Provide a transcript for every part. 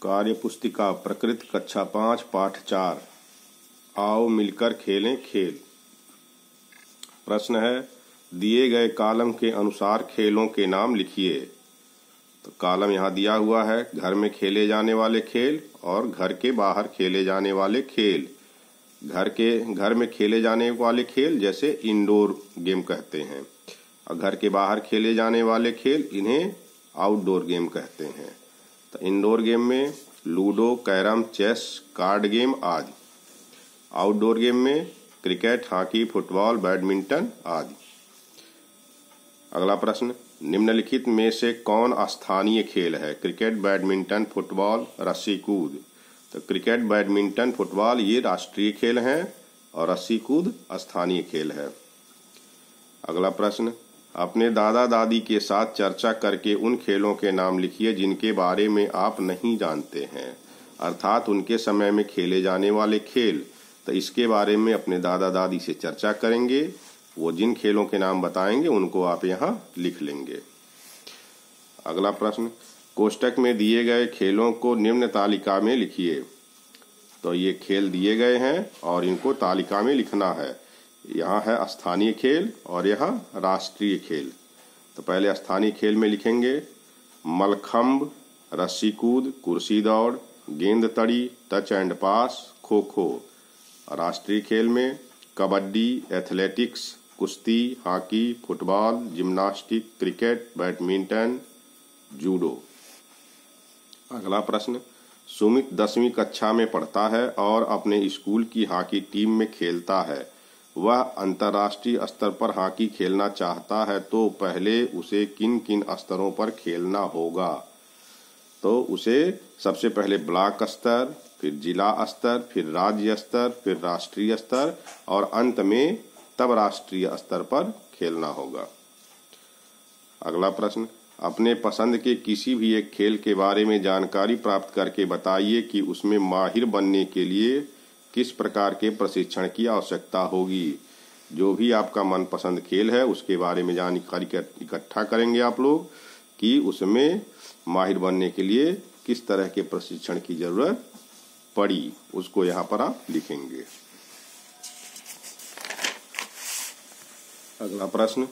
कार्य पुस्तिका प्रकृति कक्षा 5 पाठ 4 आओ मिलकर खेलें खेल। प्रश्न है, दिए गए कॉलम के अनुसार खेलों के नाम लिखिए। तो कॉलम यहाँ दिया हुआ है, घर में खेले जाने वाले खेल और घर के बाहर खेले जाने वाले खेल। घर में खेले जाने वाले खेल जैसे इंडोर गेम कहते हैं, और घर के बाहर खेले जाने वाले खेल इन्हें आउटडोर गेम कहते हैं। तो इंडोर गेम में ludo, carrom, chess, card game आदि। आउटडोर गेम में क्रिकेट, हॉकी, फुटबॉल, बैडमिंटन आदि। अगला प्रश्न, निम्नलिखित में से कौन स्थानीय खेल है? क्रिकेट, बैडमिंटन, फुटबॉल, रस्सी कूद। तो क्रिकेट, बैडमिंटन, फुटबॉल ये राष्ट्रीय खेल हैं और रस्सी कूद स्थानीय खेल है। अगला प्रश्न, अपने दादा दादी के साथ चर्चा करके उन खेलों के नाम लिखिए जिनके बारे में आप नहीं जानते हैं, अर्थात उनके समय में खेले जाने वाले खेल। तो इसके बारे में अपने दादा दादी से चर्चा करेंगे, वो जिन खेलों के नाम बताएंगे उनको आप यहाँ लिख लेंगे। अगला प्रश्न, कोष्टक में दिए गए खेलों को निम्न तालिका में लिखिए। तो ये खेल दिए गए हैं और इनको तालिका में लिखना है। यहाँ है स्थानीय खेल और यहाँ राष्ट्रीय खेल। तो पहले स्थानीय खेल में लिखेंगे मलखम्ब, रस्सी कूद, कुर्सी दौड़, गेंद तड़ी, टच एंड पास, खो खो। राष्ट्रीय खेल में कबड्डी, एथलेटिक्स, कुश्ती, hockey, football, gymnastic, cricket, badminton, judo. अगला प्रश्न, सुमित 10वीं कक्षा में पढ़ता है और अपने स्कूल की हॉकी टीम में खेलता है। वह अंतर्राष्ट्रीय स्तर पर हॉकी खेलना चाहता है, तो पहले उसे किन किन स्तरों पर खेलना होगा? तो उसे सबसे पहले ब्लॉक स्तर, फिर जिला स्तर, फिर राज्य स्तर, फिर राष्ट्रीय स्तर और अंत में तब राष्ट्रीय स्तर पर खेलना होगा। अगला प्रश्न, अपने पसंद के किसी भी एक खेल के बारे में जानकारी प्राप्त करके बताइए कि उसमें माहिर बनने के लिए किस प्रकार के प्रशिक्षण की आवश्यकता होगी। जो भी आपका मनपसंद खेल है उसके बारे में जानकारी इकट्ठा करेंगे आप लोग कि उसमें माहिर बनने के लिए किस तरह के प्रशिक्षण की जरूरत पड़ी, उसको यहाँ पर आप लिखेंगे। अगला प्रश्न,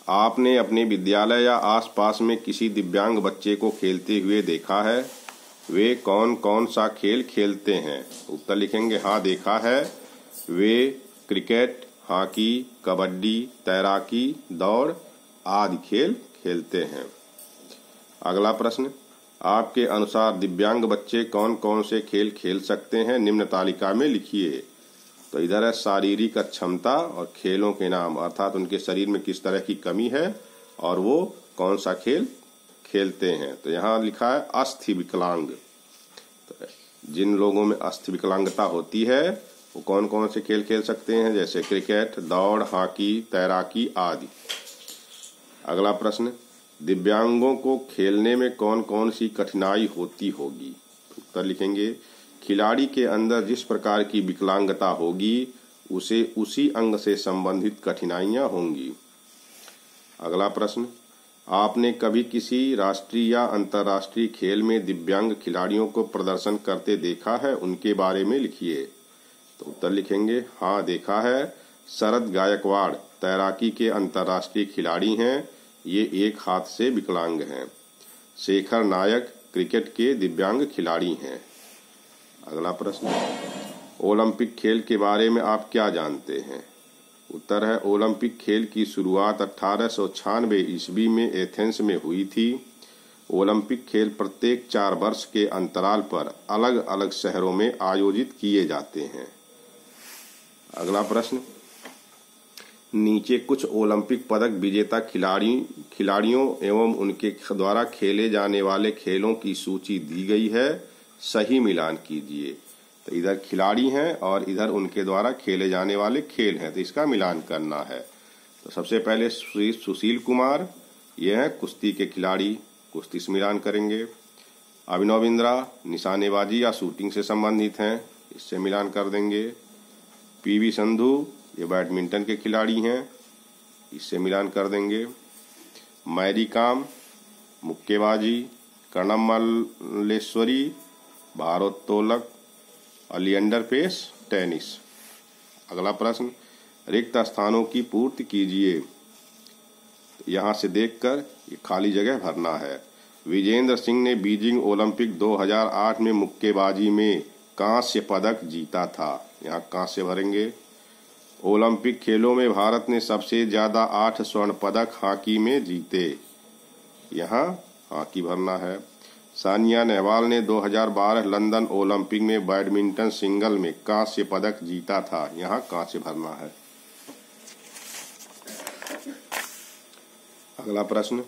आपने अपने विद्यालय या आसपास में किसी दिव्यांग बच्चे को खेलते हुए देखा है? वे कौन कौन सा खेल खेलते हैं? उत्तर लिखेंगे, हाँ देखा है। वे क्रिकेट, हॉकी, कबड्डी, तैराकी, दौड़ आदि खेल खेलते हैं। अगला प्रश्न, आपके अनुसार दिव्यांग बच्चे कौन कौन से खेल खेल सकते हैं? निम्न तालिका में लिखिए। तो इधर है शारीरिक अक्षमता और खेलों के नाम, अर्थात उनके शरीर में किस तरह की कमी है और वो कौन सा खेल खेलते हैं। तो यहाँ लिखा है अस्थि विकलांग। तो जिन लोगों में अस्थि विकलांगता होती है वो कौन कौन से खेल खेल सकते हैं, जैसे क्रिकेट, दौड़, हॉकी, तैराकी आदि। अगला प्रश्न, दिव्यांगों को खेलने में कौन कौन सी कठिनाई होती होगी? उत्तर लिखेंगे, खिलाड़ी के अंदर जिस प्रकार की विकलांगता होगी उसे उसी अंग से संबंधित कठिनाइयां होंगी। अगला प्रश्न, आपने कभी किसी राष्ट्रीय या अंतर्राष्ट्रीय खेल में दिव्यांग खिलाड़ियों को प्रदर्शन करते देखा है? उनके बारे में लिखिए। तो उत्तर लिखेंगे, हाँ देखा है। शरद गायकवाड़ तैराकी के अंतर्राष्ट्रीय खिलाड़ी हैं, ये एक हाथ से विकलांग हैं। शेखर नायक क्रिकेट के दिव्यांग खिलाड़ी हैं। अगला प्रश्न, ओलंपिक खेल के बारे में आप क्या जानते हैं? उत्तर है, ओलंपिक खेल की शुरुआत 1896 ईस्वी में एथेंस में हुई थी। ओलंपिक खेल प्रत्येक 4 वर्ष के अंतराल पर अलग अलग शहरों में आयोजित किए जाते हैं। अगला प्रश्न, नीचे कुछ ओलंपिक पदक विजेता खिलाड़ियों एवं उनके द्वारा खेले जाने वाले खेलों की सूची दी गई है, सही मिलान कीजिए। तो इधर खिलाड़ी हैं और इधर उनके द्वारा खेले जाने वाले खेल हैं, तो इसका मिलान करना है। तो सबसे पहले श्री सुशील कुमार, ये हैं कुश्ती के खिलाड़ी, कुश्ती से मिलान करेंगे। अभिनव बिंद्रा निशानेबाजी या शूटिंग से संबंधित हैं, इससे मिलान कर देंगे। पीवी संधू ये बैडमिंटन के खिलाड़ी हैं, इससे मिलान कर देंगे। मैरी कॉम मुक्केबाजी, कर्णम मल्लेश्वरी भारोत्तोलक, लिएंडर पेस, टेनिस। अगला प्रश्न, रिक्त स्थानों की पूर्ति कीजिए। यहाँ से देखकर ये खाली जगह भरना है। विजेंद्र सिंह ने बीजिंग ओलंपिक 2008 में मुक्केबाजी में कांस्य पदक जीता था। यहाँ कांस्य भरेंगे। ओलंपिक खेलों में भारत ने सबसे ज्यादा 8 स्वर्ण पदक हॉकी में जीते। यहाँ हॉकी भरना है। सानिया नेहवाल ने 2012 लंदन ओलंपिक में बैडमिंटन सिंगल में कांस्य पदक जीता था। यहाँ कांस्य भरना है। अगला प्रश्न,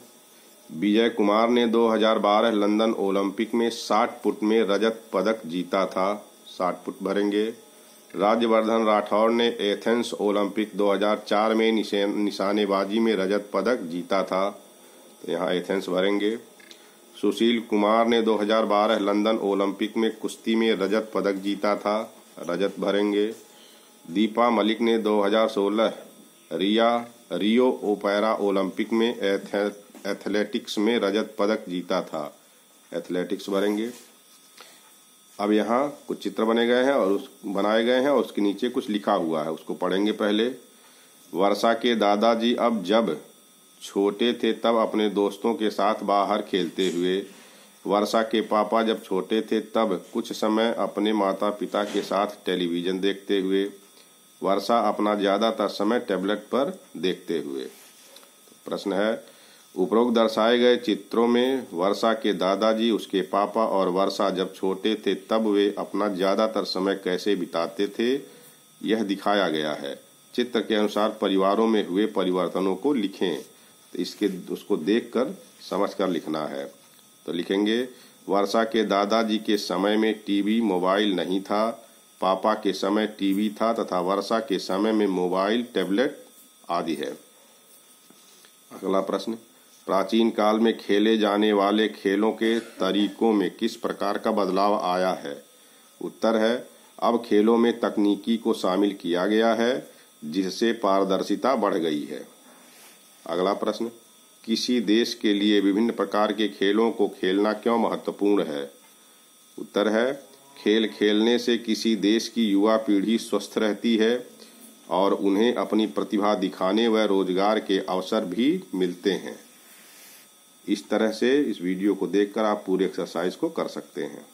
विजय कुमार ने 2012 लंदन ओलंपिक में 60 फुट में रजत पदक जीता था। 60 फुट भरेंगे। राज्यवर्धन राठौड़ ने एथेंस ओलंपिक 2004 में निशानेबाजी में रजत पदक जीता था। तो यहाँ एथेंस भरेंगे। सुशील कुमार ने 2012 लंदन ओलंपिक में कुश्ती में रजत पदक जीता था। रजत भरेंगे। दीपा मलिक ने 2016 रियो ओपेरा ओलंपिक में एथलेटिक्स में रजत पदक जीता था। एथलेटिक्स भरेंगे। अब यहाँ कुछ चित्र बनाए गए हैं और उसके नीचे कुछ लिखा हुआ है, उसको पढ़ेंगे पहले। वर्षा के दादाजी अब जब छोटे थे तब अपने दोस्तों के साथ बाहर खेलते हुए। वर्षा के पापा जब छोटे थे तब कुछ समय अपने माता पिता के साथ टेलीविज़न देखते हुए। वर्षा अपना ज़्यादातर समय टैबलेट पर देखते हुए। प्रश्न है, उपरोक्त दर्शाए गए चित्रों में वर्षा के दादाजी, उसके पापा और वर्षा जब छोटे थे तब वे अपना ज़्यादातर समय कैसे बिताते थे, यह दिखाया गया है। चित्र के अनुसार परिवारों में हुए परिवर्तनों को लिखें। तो उसको देखकर समझकर लिखना है। तो लिखेंगे, वर्षा के दादाजी के समय में टीवी मोबाइल नहीं था, पापा के समय टीवी था तथा वर्षा के समय में मोबाइल, टैबलेट आदि है। अगला प्रश्न, प्राचीन काल में खेले जाने वाले खेलों के तरीकों में किस प्रकार का बदलाव आया है? उत्तर है, अब खेलों में तकनीकी को शामिल किया गया है जिससे पारदर्शिता बढ़ गई है। अगला प्रश्न, किसी देश के लिए विभिन्न प्रकार के खेलों को खेलना क्यों महत्वपूर्ण है? उत्तर है, खेल खेलने से किसी देश की युवा पीढ़ी स्वस्थ रहती है और उन्हें अपनी प्रतिभा दिखाने व रोजगार के अवसर भी मिलते हैं। इस तरह से इस वीडियो को देखकर आप पूरे एक्सरसाइज को कर सकते हैं।